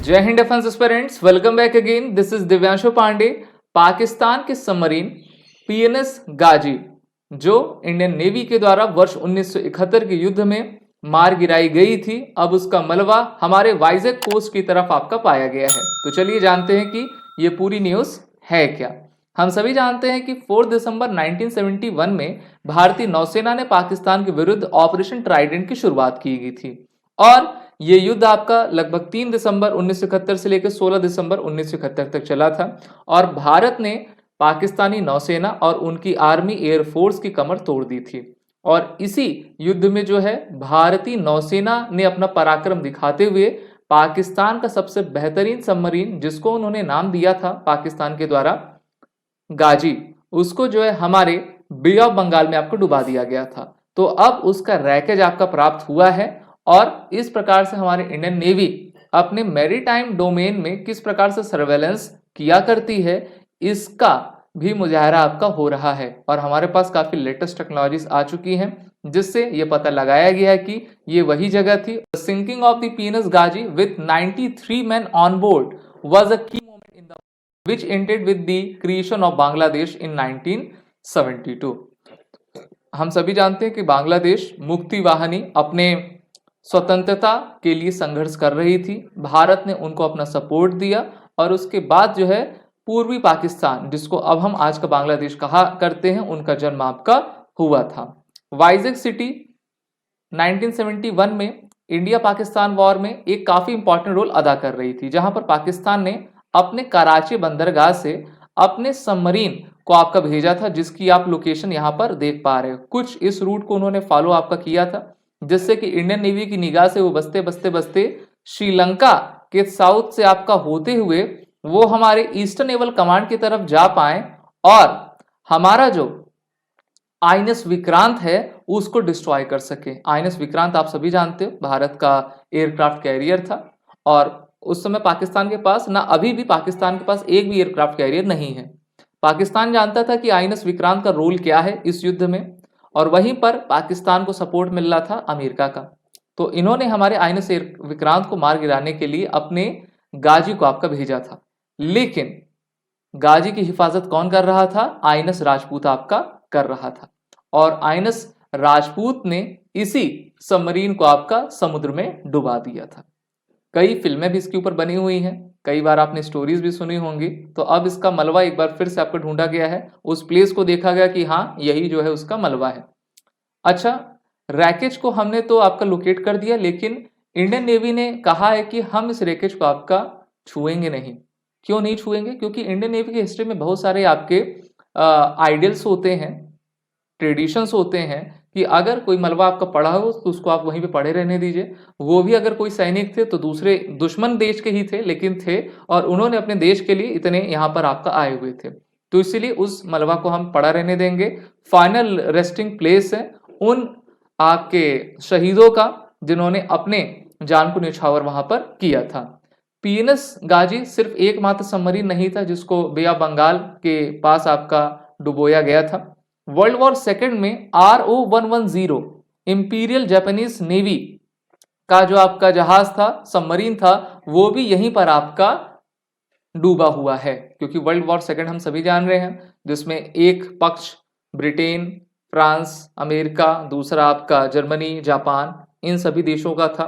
जय हिंद defence aspirants, welcome back again. This is Divyanshu Pandey. Pakistan के सबमरीन पीएनएस गाजी जो इंडियन नेवी के द्वारा वर्ष 1971 के युद्ध में मार गिराई गई थी, अब उसका मलबा हमारे वाइजैक कोस्ट की तरफ आपका पाया गया है। तो चलिए जानते हैं कि ये पूरी न्यूज है क्या। हम सभी जानते हैं कि 4 दिसंबर 1971 में भारतीय नौसेना ने पाकिस्तान के विरुद्ध ऑपरेशन ट्राइडेंट की शुरुआत की गई थी और ये युद्ध आपका लगभग 3 दिसंबर 1971 से लेकर 16 दिसंबर 1971 तक चला था और भारत ने पाकिस्तानी नौसेना और उनकी आर्मी एयरफोर्स की कमर तोड़ दी थी। और इसी युद्ध में जो है भारतीय नौसेना ने अपना पराक्रम दिखाते हुए पाकिस्तान का सबसे बेहतरीन सबमरीन, जिसको उन्होंने नाम दिया था पाकिस्तान के द्वारा गाजी, उसको जो है हमारे बे ऑफ बंगाल में आपको डुबा दिया गया था। तो अब उसका रैकेज आपका प्राप्त हुआ है और इस प्रकार से हमारे इंडियन नेवी अपने मैरीटाइम डोमेन में किस प्रकार से सर्वेलेंस किया करती है, इसका भी मुजाहरा आपका हो रहा है। और हमारे पास काफी लेटेस्ट टेक्नोलॉजीज आ चुकी हैं जिससे ये पता लगाया गया है कि ये वही जगह थी। Sinking of the PNS Ghazi with 93 man on board was a key moment in the which ended with the creation of Bangladesh in 1972। हम सभी जानते हैं कि बांग्लादेश मुक्ति वाहिनी अपने स्वतंत्रता के लिए संघर्ष कर रही थी। भारत ने उनको अपना सपोर्ट दिया और उसके बाद जो है पूर्वी पाकिस्तान, जिसको अब हम आज का बांग्लादेश कहा करते हैं, उनका जन्म आपका हुआ था। वाइजैक सिटी 1971 में इंडिया पाकिस्तान वॉर में एक काफी इंपॉर्टेंट रोल अदा कर रही थी, जहां पर पाकिस्तान ने अपने कराची बंदरगाह से अपने सबमरीन को आपका भेजा था, जिसकी आप लोकेशन यहां पर देख पा रहे हो। कुछ इस रूट को उन्होंने फॉलो आपका किया था जिससे कि इंडियन नेवी की निगाह से वो बसते बसते बसते श्रीलंका के साउथ से आपका होते हुए वो हमारे ईस्टर्न नेवल कमांड की तरफ जा पाए और हमारा जो आईएनएस विक्रांत है उसको डिस्ट्रॉय कर सके। आईएनएस विक्रांत आप सभी जानते हो भारत का एयरक्राफ्ट कैरियर था और उस समय पाकिस्तान के पास ना, अभी भी पाकिस्तान के पास एक भी एयरक्राफ्ट कैरियर नहीं है। पाकिस्तान जानता था कि आईएनएस विक्रांत का रोल क्या है इस युद्ध में और वहीं पर पाकिस्तान को सपोर्ट मिल रहा था अमेरिका का। तो इन्होंने हमारे आईएनएस विक्रांत को मार गिराने के लिए अपने गाजी को आपका भेजा था, लेकिन गाजी की हिफाजत कौन कर रहा था? आईएनएस राजपूत आपका कर रहा था और आईएनएस राजपूत ने इसी सबमरीन को आपका समुद्र में डुबा दिया था। कई फिल्में भी इसके ऊपर बनी हुई हैं, कई बार आपने स्टोरीज भी सुनी होंगी। तो अब इसका मलबा एक बार फिर से आपको ढूंढा गया है, उस प्लेस को देखा गया कि हाँ यही जो है उसका मलबा है। अच्छा, रैकेज को हमने तो आपका लोकेट कर दिया, लेकिन इंडियन नेवी ने कहा है कि हम इस रैकेज को आपका छुएंगे नहीं। क्यों नहीं छुएंगे? क्योंकि इंडियन नेवी की हिस्ट्री में बहुत सारे आपके आइडियल्स होते हैं, ट्रेडिशंस होते हैं कि अगर कोई मलबा आपका पड़ा हो तो उसको आप वहीं पे पड़े रहने दीजिए। वो भी अगर कोई सैनिक थे तो दूसरे दुश्मन देश के ही थे, लेकिन थे और उन्होंने अपने देश के लिए इतने यहाँ पर आपका आए हुए थे, तो इसीलिए उस मलबा को हम पड़ा रहने देंगे। फाइनल रेस्टिंग प्लेस है उन आपके शहीदों का जिन्होंने अपने जान को न्यौछावर वहां पर किया था। पीएनएस गाजी सिर्फ एकमात्र सबमरीन नहीं था जिसको बे ऑफ बंगाल के पास आपका डुबोया गया था। वर्ल्ड वॉर सेकेंड में RO-110 इंपीरियल जापानीज नेवी का जो आपका जहाज था, सबमरीन था, वो भी यहीं पर आपका डूबा हुआ है। क्योंकि वर्ल्ड वॉर सेकेंड हम सभी जान रहे हैं जिसमें एक पक्ष ब्रिटेन, फ्रांस, अमेरिका, दूसरा आपका जर्मनी, जापान, इन सभी देशों का था।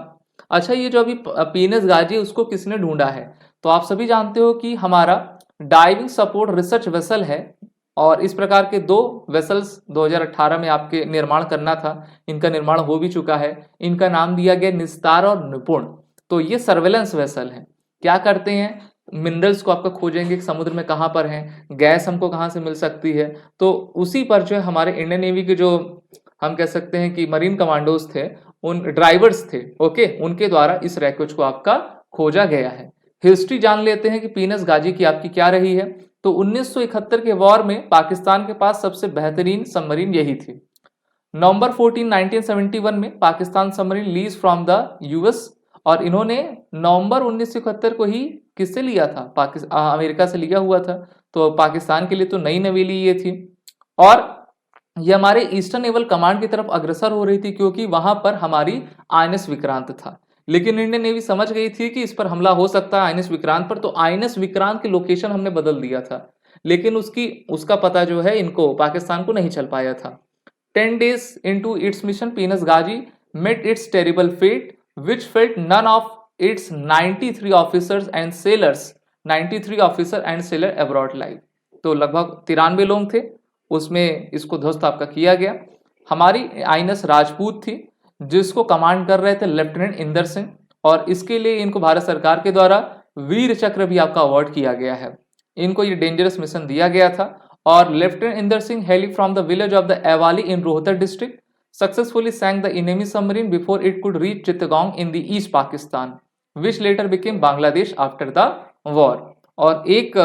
अच्छा, ये जो अभी पीएनएस गाजी उसको किसने ढूंढा है? तो आप सभी जानते हो कि हमारा डाइविंग सपोर्ट रिसर्च वेसल है और इस प्रकार के 2 वेसल्स 2018 में आपके निर्माण करना था। इनका निर्माण हो भी चुका है। इनका नाम दिया गया निस्तार और निपुण। तो ये सर्वेलेंस वेसल है। क्या करते हैं? मिनरल्स को आपका खोजेंगे समुद्र में कहाँ पर हैं, गैस हमको कहाँ से मिल सकती है, तो उसी पर जो है हमारे इंडियन नेवी के जो हम कह सकते हैं कि मरीन कमांडोज थे, उन ड्राइवर्स थे, ओके, उनके द्वारा इस रैकेज को आपका खोजा गया है। हिस्ट्री जान लेते हैं कि पीएनएस गाजी की आपकी क्या रही है। तो 1971 के वॉर में पाकिस्तान के पास सबसे बेहतरीन सबमरीन यही थी। नवंबर 14, 1971 में Pakistan submarine lease from the US और इन्होंने नवंबर 1971 को ही किससे लिया था? अमेरिका से लिया हुआ था। तो पाकिस्तान के लिए तो नई नवेली ये थी और ये हमारे ईस्टर्न नेवल कमांड की तरफ अग्रसर हो रही थी क्योंकि वहां पर हमारी आईएनएस विक्रांत था। लेकिन इंडियन नेवी समझ गई थी कि इस पर हमला हो सकता है आईएनएस विक्रांत पर, तो आईएनएस विक्रांत की लोकेशन हमने बदल दिया था, लेकिन उसका पता जो है इनको पाकिस्तान को नहीं चल पाया था। 10 days into its mission, PNS Ghazi met its terrible fate, which felt none of its 93 officers and sailor abroad live। तो लगभग 93 लोग थे, उसमें इसको ध्वस्त आपका किया गया। हमारी आईएनएस राजपूत थी, जिसको कमांड कर रहे थे लेफ्टिनेंट इंदर सिंह, और इसके लिए इनको भारत सरकार के द्वारा वीर चक्र भी आपका अवार्ड किया गया है। इनको ये डेंजरस मिशन दिया गया था, और lieutenant Inder Singh hailing from the village of the Awali in Rohtak district successfully sank the enemy submarine before it could reach Chittagong in the East Pakistan, which later became Bangladesh after the war। और एक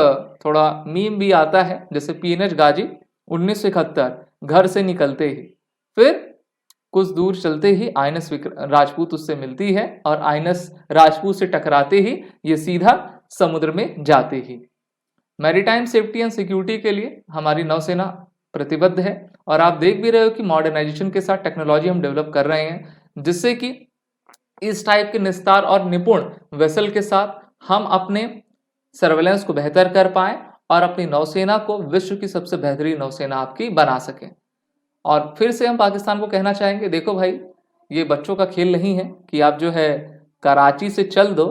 थोड़ा meme भी आता है, जैसे PNS गाजी 1971 घर से निकलते ही, फिर कुछ दूर चलते ही आईएनएस राजपूत उससे मिलती है, और आईएनएस राजपूत से टकराते ही ये सीधा समुद्र में जाते ही। मैरीटाइम सेफ्टी एंड सिक्योरिटी के लिए हमारी नौसेना प्रतिबद्ध है, और आप देख भी रहे हो कि मॉडर्नाइजेशन के साथ टेक्नोलॉजी हम डेवलप कर रहे हैं, जिससे कि इस टाइप के निस्तार और निपुण वेसल के साथ हम अपने सर्वेलेंस को बेहतर कर पाएं और अपनी नौसेना को विश्व की सबसे बेहतरीन नौसेना आपकी बना सकें। और फिर से हम पाकिस्तान को कहना चाहेंगे, देखो भाई, ये बच्चों का खेल नहीं है कि आप जो है कराची से चल दो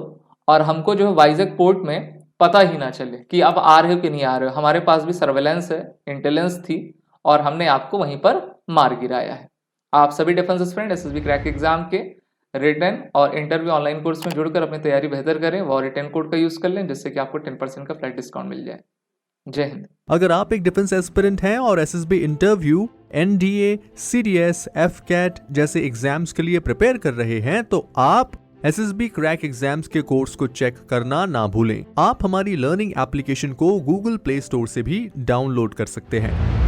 और हमको जो है वाइजैक पोर्ट में पता ही ना चले कि आप आ रहे हो कि नहीं आ रहे हो। हमारे पास भी सर्वेलेंस है, इंटेलिजेंस थी, और हमने आपको वहीं पर मार गिराया है। आप सभी defence aspirant SSB crack exam के रिटन और इंटरव्यू ऑनलाइन कोर्स में जुड़कर अपनी तैयारी बेहतर करें, वो रिटन कोड का यूज कर लें, जिससे कि आपको 10% का फ्लैट डिस्काउंट मिल जाए। जय हिंद। अगर आप एक डिफेंस एस्पिरेंट हैं और SSB interview, NDA, CDS, AFCAT जैसे एग्जाम्स के लिए प्रिपेयर कर रहे हैं, तो आप एसएसबी क्रैक एग्जाम्स के कोर्स को चेक करना ना भूलें। आप हमारी लर्निंग एप्लीकेशन को गूगल प्ले स्टोर से भी डाउनलोड कर सकते हैं।